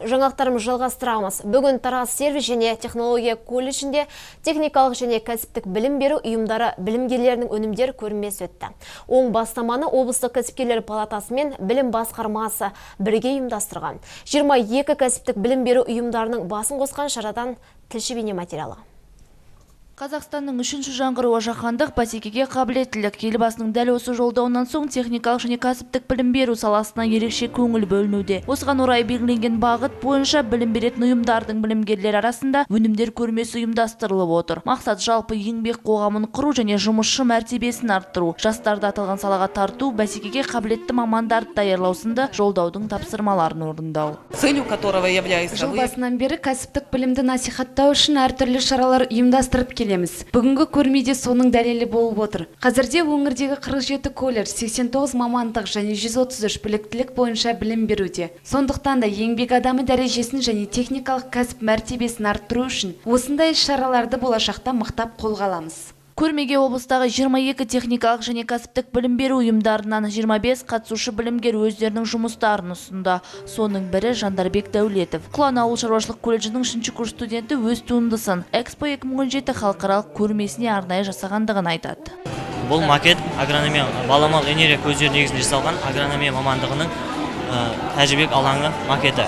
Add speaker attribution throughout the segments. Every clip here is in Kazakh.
Speaker 1: Жаңалықтарымыз жалғастырамыз. Бүгін Тараз сервис және технология колледжінде техникалық және кәсіптік білім беру ұйымдары білімгерлерінің өнімдер көрмесі өтті. Оң бастаманы облыстық кәсіпкерлер палатасы мен білім басқармасы бірге ұйымдастырған. 22 кәсіптік білім беру ұйымдарының басын қосқан шарадан тілші бейнематериалы.
Speaker 2: Қазақстанның үшінші жаңғыруы жаһандық бәсекеге қабілеттілік. Елбасының дәл осы жолдауынан соң техникалық және кәсіптік білім беру саласына ерекше көңіл бөлінуде. Осыған орай белгіленген бағыт бойынша білім беретін ұйымдардың білімгерлер арасында өнімдер көрмесі ұйымдастырылып отыр. Мақсат жалпы еңбек қоғамын құру және жұмысшы мәртебесін арттыру, жастарды аталған салаға тарту, бәсекеге қабілетті мамандарды даярлау сынды жолдаудың тапсырмаларын орындау.
Speaker 3: Целью которого является
Speaker 4: жыл басынан бері кәсіптік білімді насихаттау үшін әртүрлі шаралар ұйымдастырып келеміз. Бүгінгі көрмеде соның дәлелі болып отыр. Қазірде өңірдегі 47 колледж, 89 мамандық және 133 біліктілік бойынша білім беруде. Сондықтан да еңбек адамы дәрежесін және техникалық кәсіп мәртебесін арттыру үшін осындай шараларды болашақта мықтап қолға аламыз.
Speaker 2: Көрмеге облыстағы 22 техникалық және кәсіптік білім беру ұйымдарынан 25 қатысушы білімгер өздерінің жұмыстарын ұсынды. Соның бірі Жандарбек Дәулетов. Құлан ауыл шаруашылық колледжінің 3-ші курс студенті өз туындысын Экспо 2017 халықаралық көрмесіне арнайы жасағандығын айтады.
Speaker 5: Бұл макет агрономия баламалы энергия көздері негізінде жасалған агрономия мамандығының тәжірибелік алаңы макеті.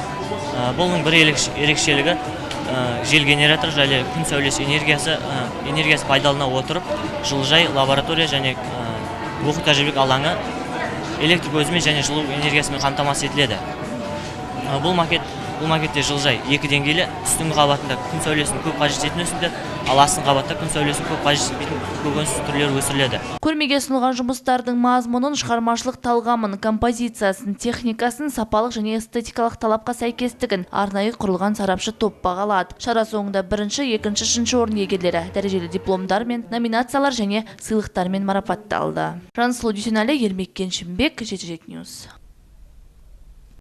Speaker 5: Бұның бір ерекшелігі жел генератор және күн сәулесі энергиясы пайдалана отырып, жылыжай, лаборатория және оқу тәжірибелік алаңы электр көзімен және жылу энергиясымен қамтамасыз етіледі. Бұл макетте жылыжай 2 деңгейлі, үстіңгі қабатында күн сәулесін көп қажет ететін өсімдіктер, ал астыңғы қабатта күн сәулесін көп қажет етпейтін көкөніс түрлері өсіріледі.
Speaker 2: Көрмеге ұсынылған жұмыстардың мазмұнын, шығармашылық талғамын, композициясын, техникасын, сапалық және эстетикалық талапқа сәйкестігін арнайы құрылған сарапшы топ бағалады. Шара соңында 1-ші, 2-ші, 3-ші орын иегерлері дәрежелі дипломдар мен номинациялар және сыйлықтармен марапатталды. Жансұлу Дүйсенәлі, Ермек Кеншімбек, Жеті News.